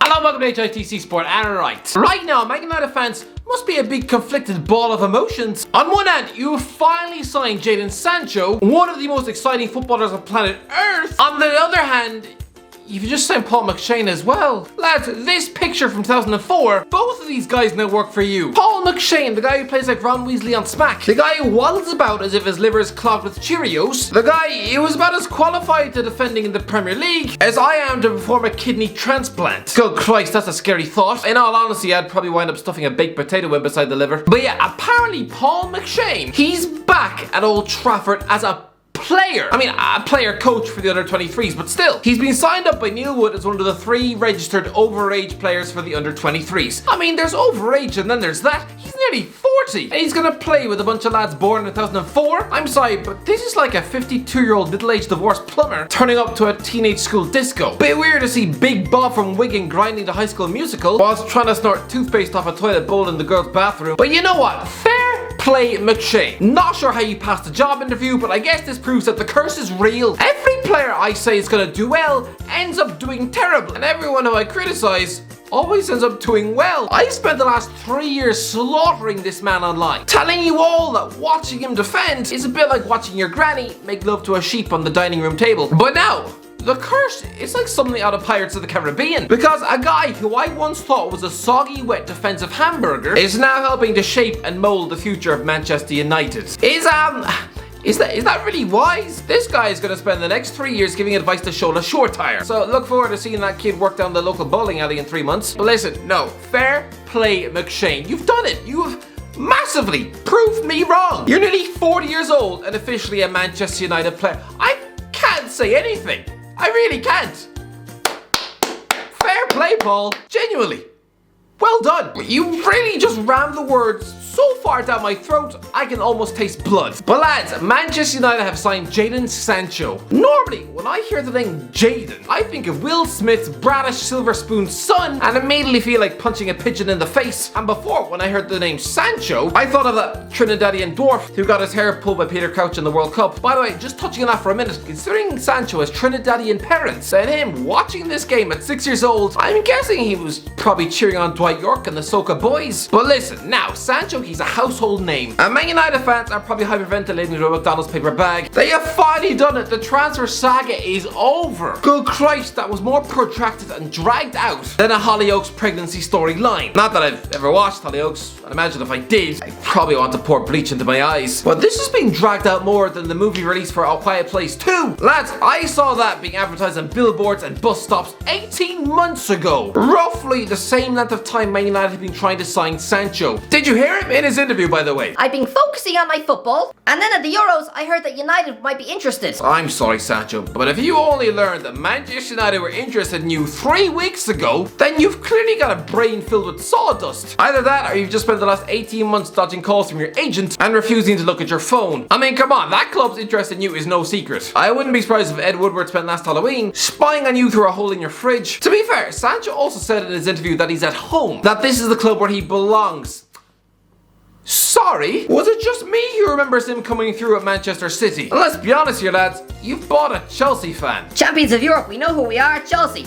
Hello, welcome to HITC Sport, and right now, Man United fans must be a big conflicted ball of emotions. On one hand, you finally signed Jadon Sancho, one of the most exciting footballers on planet Earth. On the other hand, you've just signed Paul McShane as well. Lads, this picture from 2004, both of these guys now work for you. Paul McShane, the guy who plays like Ron Weasley on Smack. The guy who waddles about as if his liver is clogged with Cheerios. The guy who was about as qualified to defending in the Premier League as I am to perform a kidney transplant. Good Christ, that's a scary thought. In all honesty, I'd probably wind up stuffing a baked potato in beside the liver. But yeah, apparently Paul McShane, he's back at Old Trafford as a player. I mean, a player coach for the under 23s, but still. He's been signed up by Neil Wood as one of the 3 registered overage players for the under 23s. I mean, there's overage and then there's that. He's nearly 40 and he's gonna play with a bunch of lads born in 2004. I'm sorry, but this is like a 52-year-old middle-aged divorced plumber turning up to a teenage school disco. Bit weird to see Big Bob from Wigan grinding the High School Musical whilst trying to snort toothpaste off a toilet bowl in the girls' bathroom. But you know what? Fair play McShane. Not sure how you passed the job interview, but I guess this proves that the curse is real. Every player I say is gonna do well ends up doing terrible, and everyone who I criticize always ends up doing well. I spent the last 3 years slaughtering this man online, telling you all that watching him defend is a bit like watching your granny make love to a sheep on the dining room table. But now, the curse is like something out of Pirates of the Caribbean, because a guy who I once thought was a soggy, wet defensive hamburger is now helping to shape and mold the future of Manchester United. Is that really wise? This guy is going to spend the next 3 years giving advice to Shola Shortire. So look forward to seeing that kid work down the local bowling alley in 3 months. But listen, no, fair play McShane. You've done it. You've massively proved me wrong. You're nearly 40 years old and officially a Manchester United player. I can't say anything. I really can't. Fair play, Paul. Genuinely. Well done. You really just rammed the words so far down my throat, I can almost taste blood. But lads, Manchester United have signed Jadon Sancho. Normally, when I hear the name Jadon, I think of Will Smith's bratish silver spoon son and immediately feel like punching a pigeon in the face. And before, when I heard the name Sancho, I thought of that Trinidadian dwarf who got his hair pulled by Peter Crouch in the World Cup. By the way, just touching on that for a minute, considering Sancho has Trinidadian parents, and him watching this game at 6 years old, I'm guessing he was probably cheering on Dwight York and the Soca boys. But listen, now, Sancho, he's a household name. And Man United fans are probably hyperventilating to a McDonald's paper bag. They have finally done it. The transfer saga is over. Good Christ, that was more protracted and dragged out than a Hollyoaks pregnancy storyline. Not that I've ever watched Hollyoaks. I'd imagine if I did, I'd probably want to pour bleach into my eyes. But this has been dragged out more than the movie release for A Quiet Place 2. Lads, I saw that being advertised on billboards and bus stops 18 months ago. Roughly the same length of time Man United have been trying to sign Sancho. Did you hear him in his interview, by the way? I've been focusing on my football, and then at the Euros, I heard that United might be interested. I'm sorry, Sancho, but if you only learned that Manchester United were interested in you 3 weeks ago, then you've clearly got a brain filled with sawdust. Either that, or you've just spent the last 18 months dodging calls from your agent and refusing to look at your phone. I mean, come on, that club's interest in you is no secret. I wouldn't be surprised if Ed Woodward spent last Halloween spying on you through a hole in your fridge. To be fair, Sancho also said in his interview that he's at home, that this is the club where he belongs. Sorry? Was it just me who remembers him coming through at Manchester City? And let's be honest here, lads, you've bought a Chelsea fan. Champions of Europe, we know who we are, Chelsea.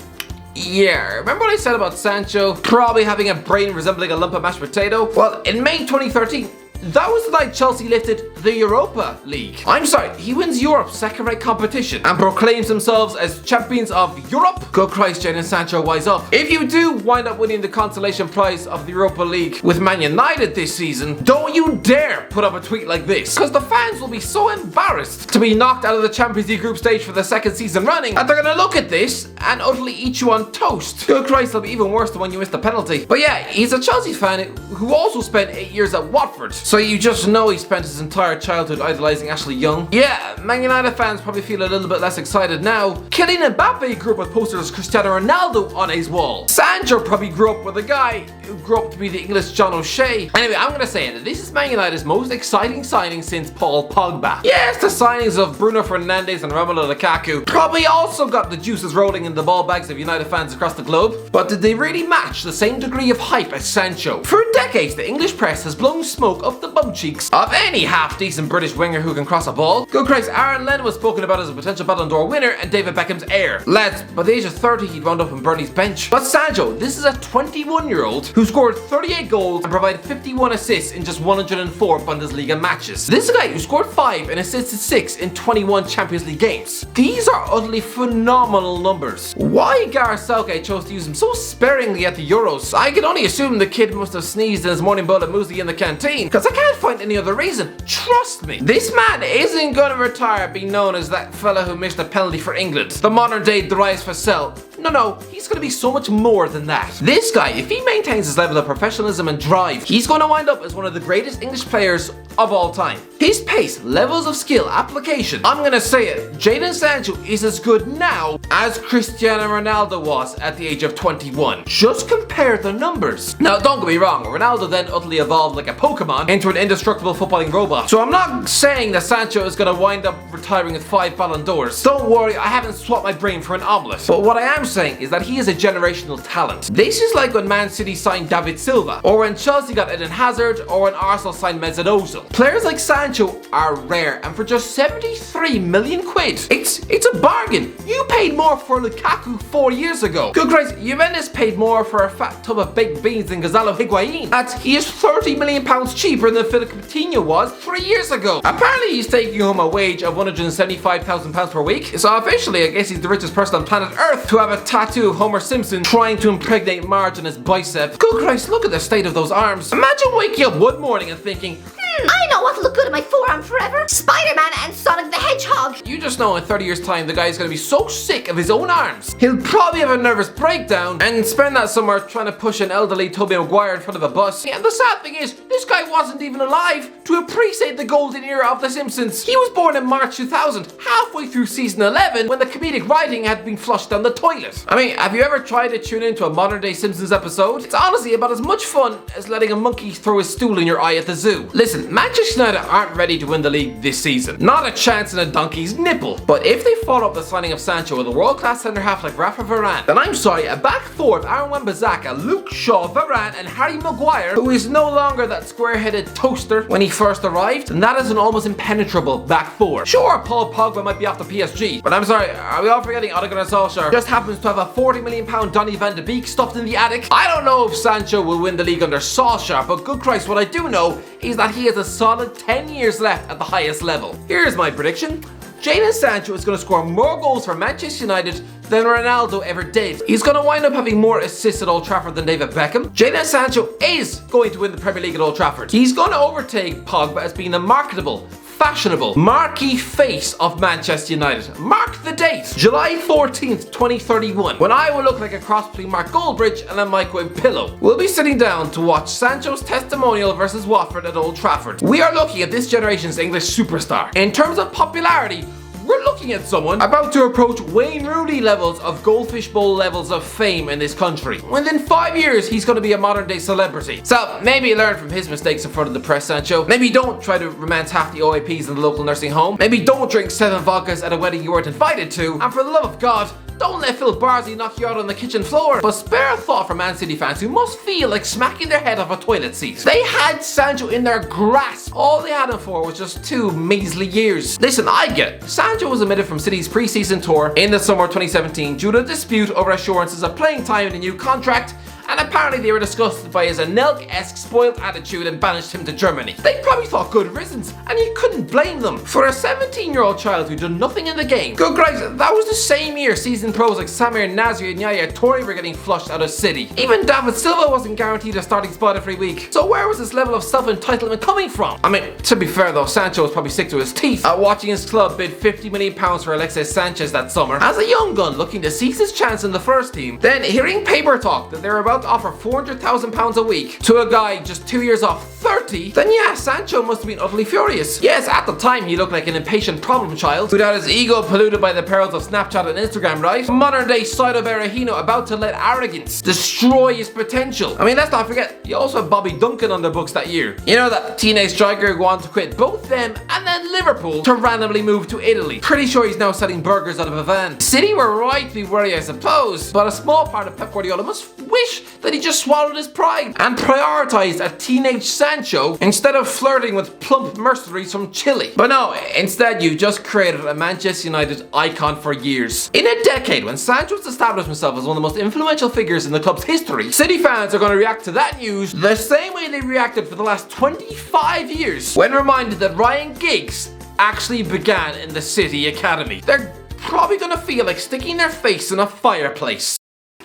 Yeah, remember what I said about Sancho probably having a brain resembling a lump of mashed potato? Well, in May 2013, that was the night Chelsea lifted the Europa League. I'm sorry, he wins Europe's second-rate competition and proclaims themselves as champions of Europe. Good Christ, Jadon Sancho, wise up. If you do wind up winning the consolation prize of the Europa League with Man United this season, don't you dare put up a tweet like this, because the fans will be so embarrassed to be knocked out of the Champions League group stage for the 2nd season running that they're gonna look at this and utterly eat you on toast. Good Christ, it'll be even worse than when you missed the penalty. But yeah, he's a Chelsea fan who also spent 8 years at Watford. So you just know he spent his entire childhood idolizing Ashley Young. Yeah, Man United fans probably feel a little bit less excited now. Kylian Mbappe grew up with posters of Cristiano Ronaldo on his wall. Sancho probably grew up with a guy who grew up to be the English John O'Shea. Anyway, I'm gonna say it. This is Man United's most exciting signing since Paul Pogba. Yes, the signings of Bruno Fernandes and Romelu Lukaku probably also got the juices rolling in the ball bags of United fans across the globe. But did they really match the same degree of hype as Sancho? For decades, the English press has blown smoke up the bum cheeks of any half-decent British winger who can cross a ball. Good Christ, Aaron Lennon was spoken about as a potential Ballon d'Or winner and David Beckham's heir. Lads, by the age of 30 he'd wound up on Bernie's bench. But Sancho, this is a 21-year-old who scored 38 goals and provided 51 assists in just 104 Bundesliga matches. This is a guy who scored 5 and assisted 6 in 21 Champions League games. These are utterly phenomenal numbers. Why Gareth Southgate chose to use him so sparingly at the Euros, I can only assume the kid must have sneezed in his morning bowl of muesli in the canteen, because I can't find any other reason. Trust me, this man isn't gonna retire being known as that fella who missed a penalty for England, the modern day Darius Vassell. No, he's gonna be so much more than that. This guy, if he maintains his level of professionalism and drive, he's gonna wind up as one of the greatest English players of all time. His pace, levels of skill, application, I'm gonna say it, Jadon Sancho is as good now as Cristiano Ronaldo was at the age of 21. Just compare the numbers. Now don't get me wrong, Ronaldo then utterly evolved like a Pokemon into an indestructible footballing robot. So I'm not saying that Sancho is gonna wind up retiring with 5 Ballon d'Ors. Don't worry, I haven't swapped my brain for an omelette. But what I am saying is that he is a generational talent. This is like when Man City signed David Silva, or when Chelsea got Eden Hazard, or when Arsenal signed Mesut Ozil. Players like Sancho are rare, and for just 73 million quid, it's a bargain. You paid more for Lukaku 4 years ago. Good Christ, Juventus paid more for a fat tub of baked beans than Gonzalo Higuain. He is 30 million pounds cheaper than Philippe Coutinho was 3 years ago. Apparently he's taking home a wage of £175,000 per week, so officially I guess he's the richest person on planet Earth to have a tattoo of Homer Simpson trying to impregnate Marge on his bicep. Good Christ, look at the state of those arms. Imagine waking up one morning and thinking, I know what'll look good in my forearm forever. Spider-Man and Sonic the Hedgehog. You just know in 30 years time the guy's gonna be so sick of his own arms, he'll probably have a nervous breakdown and spend that somewhere trying to push an elderly Tobey Maguire in front of a bus. And the sad thing is, this guy wasn't even alive to appreciate the golden era of The Simpsons. He was born in March 2000, halfway through season 11, when the comedic writing had been flushed down the toilet. I mean, have you ever tried to tune into a modern day Simpsons episode? It's honestly about as much fun as letting a monkey throw his stool in your eye at the zoo. Listen, Manchester United aren't ready to win the league this season. Not a chance in a donkey's nipple. But if they follow up the signing of Sancho with a world-class centre-half like Rafa Varane, then I'm sorry, a back four of Aaron Wan-Bissaka, Luke Shaw, Varane and Harry Maguire, who is no longer that square-headed toaster when he first arrived, then that is an almost impenetrable back four. Sure, Paul Pogba might be off the PSG, but I'm sorry, are we all forgetting Ole Gunnar Solskjaer just happens to have a £40 million Donny van de Beek stuffed in the attic? I don't know if Sancho will win the league under Solskjaer, but good Christ, what I do know is that he has a solid 10 years left at the highest level. Here's my prediction. Jadon Sancho is going to score more goals for Manchester United than Ronaldo ever did. He's going to wind up having more assists at Old Trafford than David Beckham. Jadon Sancho is going to win the Premier League at Old Trafford. He's going to overtake Pogba as being the marketable, fashionable, marquee face of Manchester United. Mark the date, July 14th, 2031, when I will look like a cross between Mark Goldbridge and a microwave pillow. We'll be sitting down to watch Sancho's testimonial versus Watford at Old Trafford. We are looking at this generation's English superstar. In terms of popularity, we're looking at someone about to approach Wayne Rooney levels of Goldfish Bowl levels of fame in this country. Within 5 years, he's going to be a modern day celebrity. So maybe learn from his mistakes in front of the press, Sancho. Maybe don't try to romance half the OAPs in the local nursing home. Maybe don't drink 7 vodkas at a wedding you weren't invited to. And for the love of God, don't let Phil Barsey knock you out on the kitchen floor. But spare a thought for Man City fans who must feel like smacking their head off a toilet seat. They had Sancho in their grasp. All they had him for was just 2 measly years. Listen, I get it. Sancho was omitted from City's pre-season tour in the summer of 2017 due to a dispute over assurances of playing time in a new contract, and apparently they were disgusted by his Anelka-esque spoiled attitude and banished him to Germany. They probably thought good riddance, and you couldn't blame them. For a 17-year-old child who'd done nothing in the game, good Christ, that was the same year seasoned pros like Samir Nasri and Yaya Toure were getting flushed out of City. Even David Silva wasn't guaranteed a starting spot every week. So where was this level of self-entitlement coming from? I mean, to be fair though, Sancho was probably sick to his teeth at watching his club bid £50 million for Alexis Sanchez that summer as a young gun looking to seize his chance in the first team. Then hearing paper talk that they were about to offer £400,000 a week to a guy just 2 years off 30, then yeah, Sancho must have been utterly furious. Yes, at the time he looked like an impatient problem child who'd had his ego polluted by the perils of Snapchat and Instagram, right? Modern day Saido Berahino about to let arrogance destroy his potential. I mean, let's not forget, you also had Bobby Duncan on the books that year. You know, that teenage striker who wanted to quit both them and then Liverpool to randomly move to Italy. Pretty sure he's now selling burgers out of a van. City were right to be worried, I suppose, but a small part of Pep Guardiola must wish that he just swallowed his pride and prioritised a teenage Sancho instead of flirting with plump mercenaries from Chile. But no, instead you just created a Manchester United icon for years. In a decade when Sancho's established himself as one of the most influential figures in the club's history, City fans are going to react to that news the same way they reacted for the last 25 years when reminded that Ryan Giggs actually began in the City Academy. They're probably gonna feel like sticking their face in a fireplace.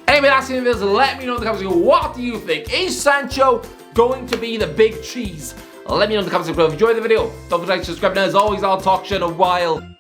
Anyway, that's the video. Let me know in the comments below, what do you think? Is Sancho going to be the big cheese? Let me know in the comments below. If you enjoyed the video, don't forget to subscribe. And as always, I'll talk to you in a while.